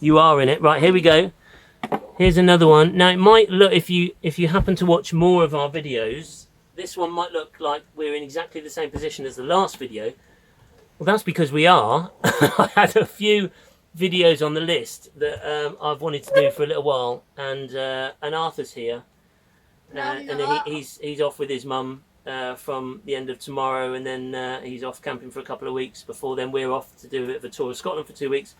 You are in it. Right, here we go. Here's another one. Now it might look, if you happen to watch more of our videos, this one might look like we're in exactly the same position as the last video. Well, that's because we are. I had a few videos on the list that I've wanted to do for a little while, and Arthur's here, and then he's off with his mum from the end of tomorrow, and then he's off camping for a couple of weeks. Before then, we're off to do a bit of a tour of Scotland for 2 weeks.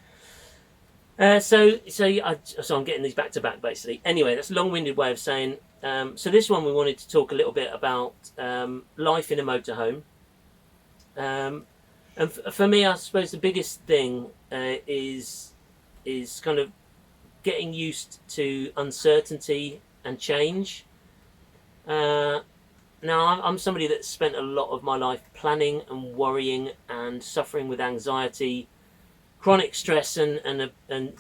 So I'm getting these back to back basically. Anyway, that's a long-winded way of saying. So this one we wanted to talk a little bit about life in a motorhome. And for me, I suppose the biggest thing is kind of getting used to uncertainty and change. Now, I'm somebody that's spent a lot of my life planning and worrying and suffering with anxiety, chronic stress, and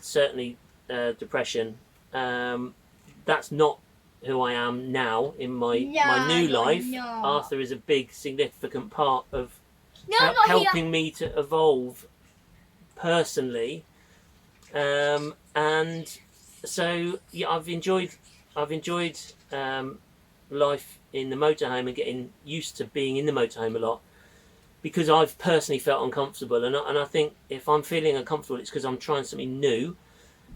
certainly depression. That's not who I am now in my new life. Arthur is a big, significant part of helping me to evolve personally, and so yeah, I've enjoyed life in the motorhome and getting used to being in the motorhome a lot, because I've personally felt uncomfortable, and I think if I'm feeling uncomfortable, it's because I'm trying something new,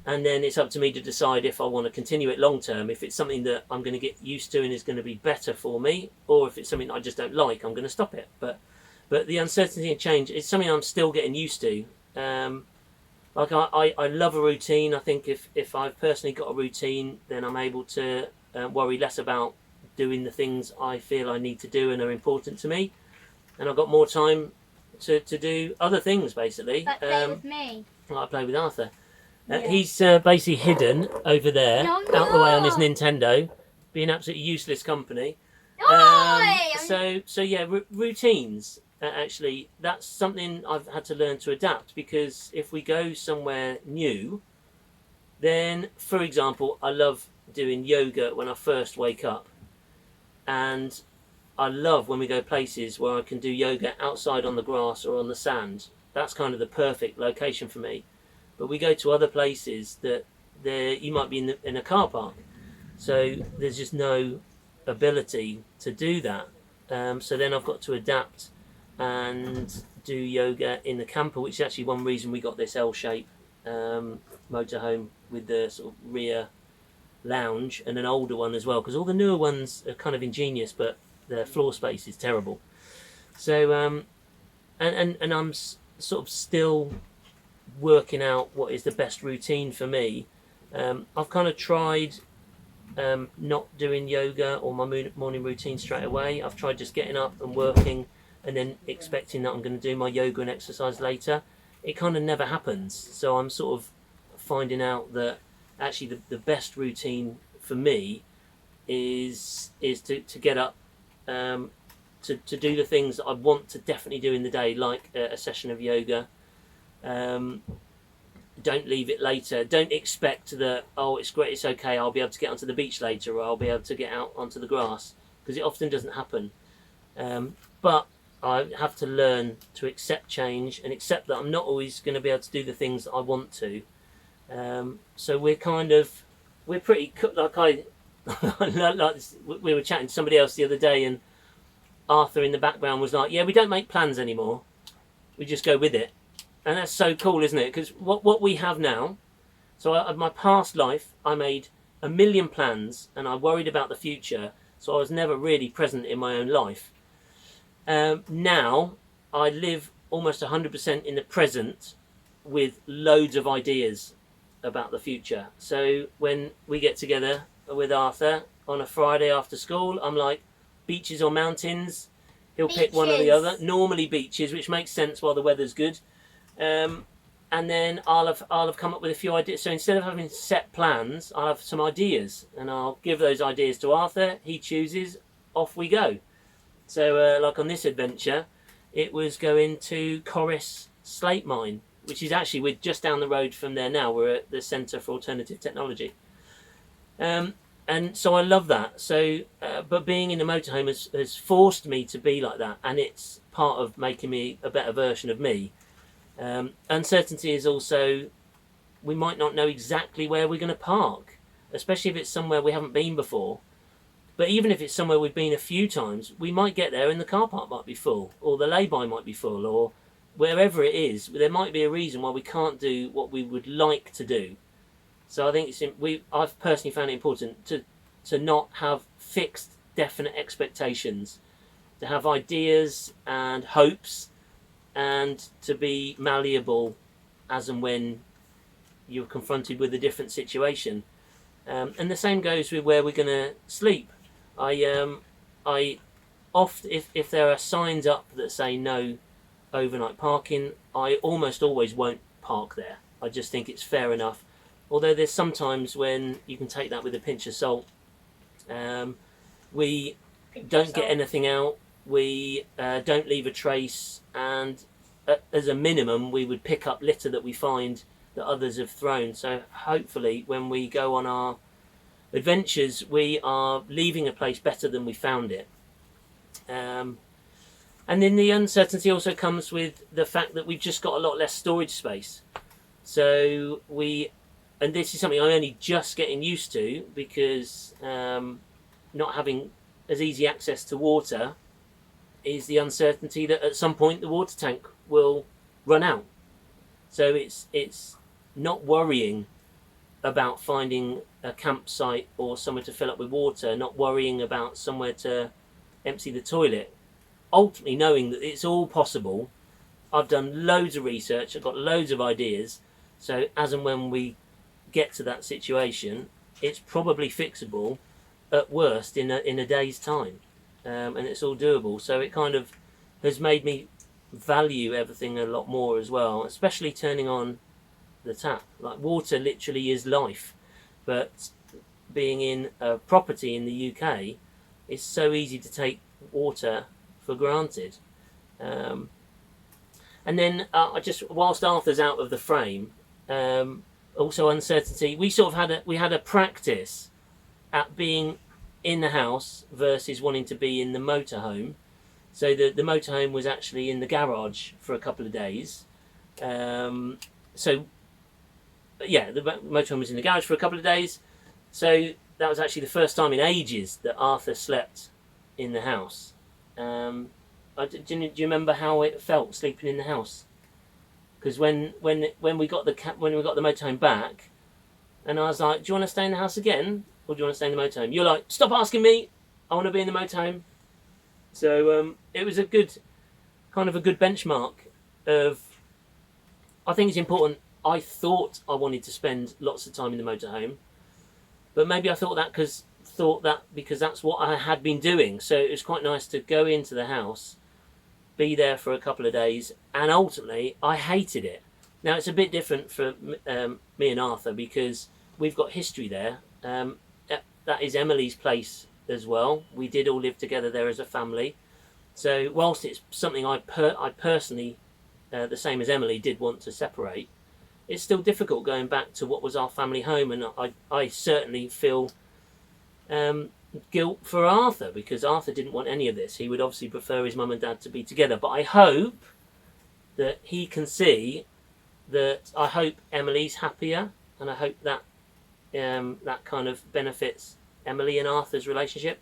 and then it's up to me to decide if I want to continue it long term, if it's something that I'm going to get used to and is going to be better for me, or if it's something I just don't like, I'm going to stop it. But the uncertainty and change is something I'm still getting used to. Like I love a routine. I think if I've personally got a routine, then I'm able to worry less about doing the things I feel I need to do and are important to me. And I've got more time to do other things, basically. Like play with me. Like I play with Arthur. He's basically hidden over there, out the way on his Nintendo, being absolutely useless company. So yeah, routines. Actually, that's something I've had to learn to adapt, because if we go somewhere new, then, for example, I love doing yoga when I first wake up, and I love when we go places where I can do yoga outside on the grass or on the sand. That's kind of the perfect location for me. But we go to other places that you might be in a car park, so there's just no ability to do that. So then I've got to adapt and do yoga in the camper, which is actually one reason we got this L-shape motorhome with the sort of rear lounge, and an older one as well, because all the newer ones are kind of ingenious, but the floor space is terrible. So and I'm sort of still working out what is the best routine for me. I've kind of tried not doing yoga or my morning routine straight away. I've tried just getting up and working and then expecting that I'm going to do my yoga and exercise later. It kind of never happens. So I'm sort of finding out that actually the best routine for me is to get up, to do the things that I want to definitely do in the day, like a session of yoga. Don't leave it later. Don't expect that, oh, it's great, it's okay, I'll be able to get onto the beach later, or I'll be able to get out onto the grass, because it often doesn't happen. But I have to learn to accept change and accept that I'm not always going to be able to do the things that I want to. So we're pretty, like like this, we were chatting to somebody else the other day, and Arthur in the background was like, yeah, we don't make plans anymore, we just go with it. And that's so cool, isn't it? Because what we have now, so my past life, I made a million plans and I worried about the future, so I was never really present in my own life. Now I live almost 100% in the present with loads of ideas about the future. So when we get together with Arthur on a Friday after school, I'm like, beaches or mountains? He'll pick one or the other. Normally beaches, which makes sense while the weather's good. And then I'll have come up with a few ideas. So instead of having set plans, I'll have some ideas, and I'll give those ideas to Arthur. He chooses, off we go. So like on this adventure, it was going to Corris Slate Mine, which is actually, we're just down the road from there now. We're at the Centre for Alternative Technology. And so I love that. So, but being in the motorhome has forced me to be like that, and it's part of making me a better version of me. Uncertainty is also we might not know exactly where we're going to park, especially if it's somewhere we haven't been before. But even if it's somewhere we've been a few times, we might get there and the car park might be full, or the lay-by might be full, or wherever it is, there might be a reason why we can't do what we would like to do. So I think I've personally found it important to not have fixed, definite expectations, to have ideas and hopes, and to be malleable as and when you're confronted with a different situation. And the same goes with where we're going to sleep. I often, if there are signs up that say no overnight parking, I almost always won't park there. I just think it's fair enough. Although there's sometimes when you can take that with a pinch of salt. We don't get anything out. We don't leave a trace, and as a minimum, we would pick up litter that we find that others have thrown. So hopefully, when we go on our adventures, we are leaving a place better than we found it. And then the uncertainty also comes with the fact that we've just got a lot less storage space. So and this is something I'm only just getting used to, because not having as easy access to water is the uncertainty that at some point the water tank will run out. So it's not worrying about finding a campsite or somewhere to fill up with water, not worrying about somewhere to empty the toilet. Ultimately knowing that it's all possible. I've done loads of research, I've got loads of ideas, so as and when we get to that situation, it's probably fixable at worst in a day's time, and it's all doable. So it kind of has made me value everything a lot more as well, especially turning on the tap. Like, water literally is life, but being in a property in the UK, it's so easy to take water for granted. And then whilst Arthur's out of the frame, also uncertainty. We sort of had a practice at being in the house versus wanting to be in the motorhome. So the motorhome was actually in the garage for a couple of days. The motorhome was in the garage for a couple of days. So that was actually the first time in ages that Arthur slept in the house. Do you remember how it felt sleeping in the house? Because when we got the motorhome back, and I was like, "Do you want to stay in the house again, or do you want to stay in the motorhome?" You're like, "Stop asking me. I want to be in the motorhome." So it was a good benchmark of. I think it's important. I thought I wanted to spend lots of time in the motorhome, but maybe I thought that because that's what I had been doing. So it was quite nice to go into the house, be there for a couple of days, and ultimately I hated it. Now it's a bit different for me and Arthur, because we've got history there. That is Emily's place as well. We did all live together there as a family. So whilst it's something I personally, the same as Emily, did want to separate, it's still difficult going back to what was our family home, and I certainly feel guilt for Arthur, because Arthur didn't want any of this. He would obviously prefer his mum and dad to be together, but I hope that he can see that I hope Emily's happier, and I hope that that kind of benefits Emily and Arthur's relationship.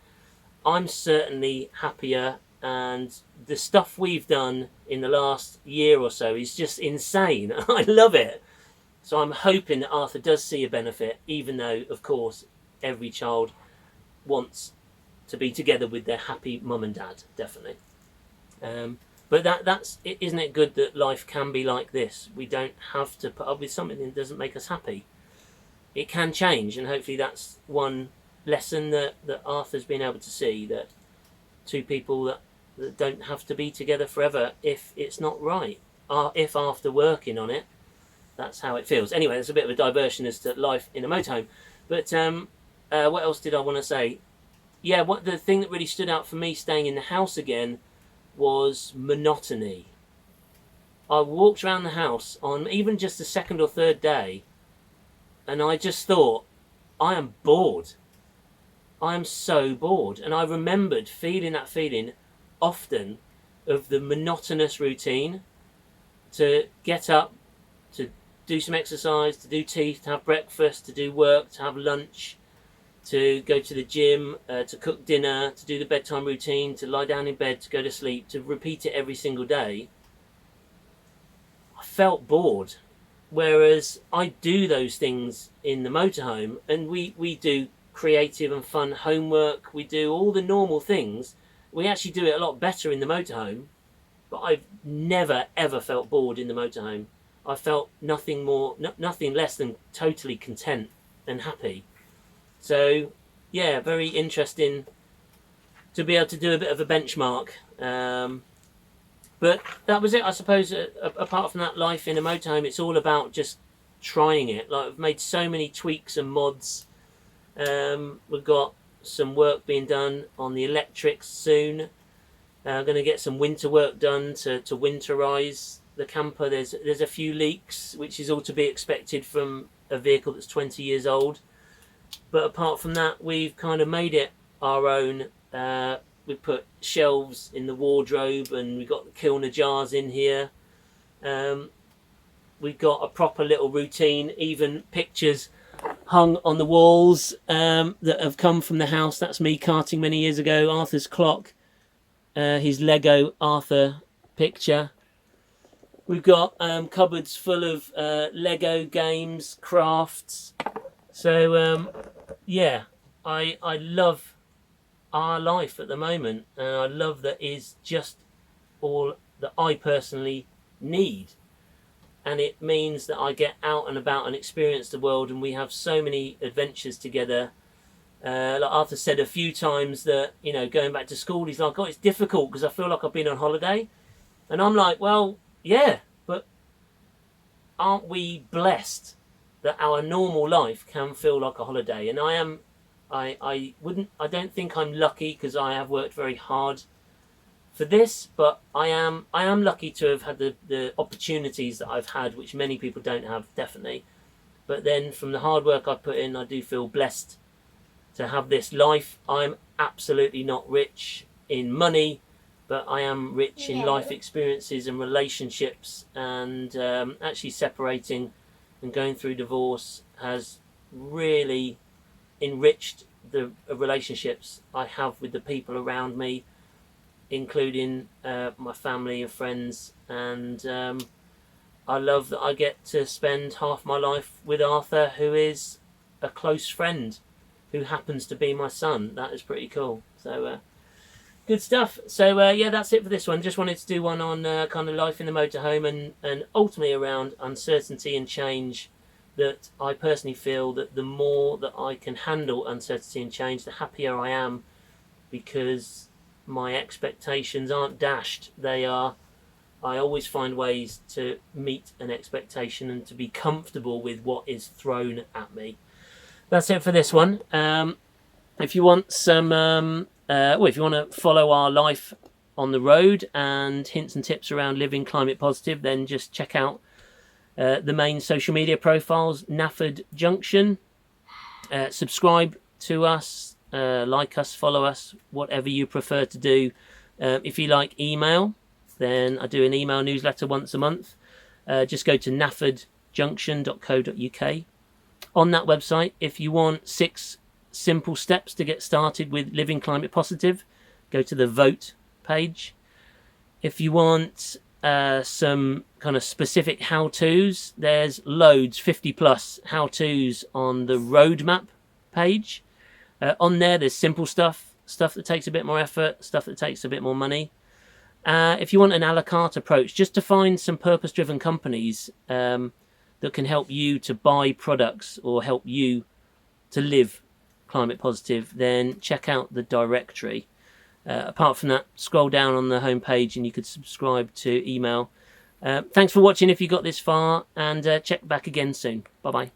I'm certainly happier, and the stuff we've done in the last year or so is just insane. I love it. So I'm hoping that Arthur does see a benefit, even though, of course, every child wants to be together with their happy mum and dad, definitely. But that's it. Isn't it good that life can be like this? We don't have to put up with something that doesn't make us happy. It can change, and hopefully that's one lesson that Arthur's been able to see, that two people that don't have to be together forever if it's not right, if after working on it, that's how it feels. Anyway, there's a bit of a diversion as to life in a motorhome. But what else did I want to say? Yeah, the thing that really stood out for me staying in the house again was monotony. I walked around the house on even just the second or third day, and I just thought, I am bored. I am so bored. And I remembered feeling that feeling often of the monotonous routine, to get up, to do some exercise, to do teeth, to have breakfast, to do work, to have lunch, to go to the gym, to cook dinner, to do the bedtime routine, to lie down in bed, to go to sleep, to repeat it every single day, I felt bored. Whereas I do those things in the motorhome, and we do creative and fun homework, we do all the normal things. We actually do it a lot better in the motorhome, but I've never ever felt bored in the motorhome. I felt nothing less than totally content and happy. So yeah, very interesting to be able to do a bit of a benchmark. But that was it, I suppose. Apart from that, life in a motorhome, it's all about just trying it. Like, I've made so many tweaks and mods. We've got some work being done on the electrics soon. I'm going to get some winter work done to winterize the camper. There's a few leaks, which is all to be expected from a vehicle that's 20 years old. But apart from that, we've kind of made it our own. We put shelves in the wardrobe, and we've got the Kilner jars in here. We've got a proper little routine, even pictures hung on the walls that have come from the house. That's me karting many years ago. Arthur's clock, his Lego Arthur picture. We've got cupboards full of Lego games, crafts. So yeah, I love our life at the moment, and I love that is just all that I personally need, and it means that I get out and about and experience the world, and we have so many adventures together. Like Arthur said a few times that, you know, going back to school, he's like, oh, it's difficult because I feel like I've been on holiday. And I'm like, well, yeah, but aren't we blessed that our normal life can feel like a holiday? And I don't think I'm lucky, because I have worked very hard for this, but I am lucky to have had the opportunities that I've had, which many people don't have, definitely. But then from the hard work I put in, I do feel blessed to have this life. I'm absolutely not rich in money, but I am rich in life experiences and relationships, and actually separating and going through divorce has really enriched the relationships I have with the people around me, including my family and friends. And I love that I get to spend half my life with Arthur, who is a close friend, who happens to be my son. That is pretty cool. So good stuff. So yeah, that's it for this one. Just wanted to do one on kind of life in the motorhome, and ultimately around uncertainty and change. That I personally feel that the more that I can handle uncertainty and change, the happier I am, because my expectations aren't dashed. They are. I always find ways to meet an expectation and to be comfortable with what is thrown at me. That's it for this one. If you want some, if you want to follow our life on the road and hints and tips around living climate positive, then just check out the main social media profiles, Nafford Junction. Subscribe to us, like us, follow us, whatever you prefer to do. If you like email, then I do an email newsletter once a month. Just go to naffordjunction.co.uk. On that website, if you want 6 simple steps to get started with living climate positive, go to the vote page. If you want some kind of specific how-tos, there's loads, 50 plus how-tos on the roadmap page. On there's simple stuff that takes a bit more effort, stuff that takes a bit more money. If you want an a la carte approach, just to find some purpose-driven companies that can help you to buy products or help you to live climate positive, then check out the directory. Apart from that, scroll down on the homepage and you could subscribe to email. Thanks for watching if you got this far, and check back again soon. Bye bye.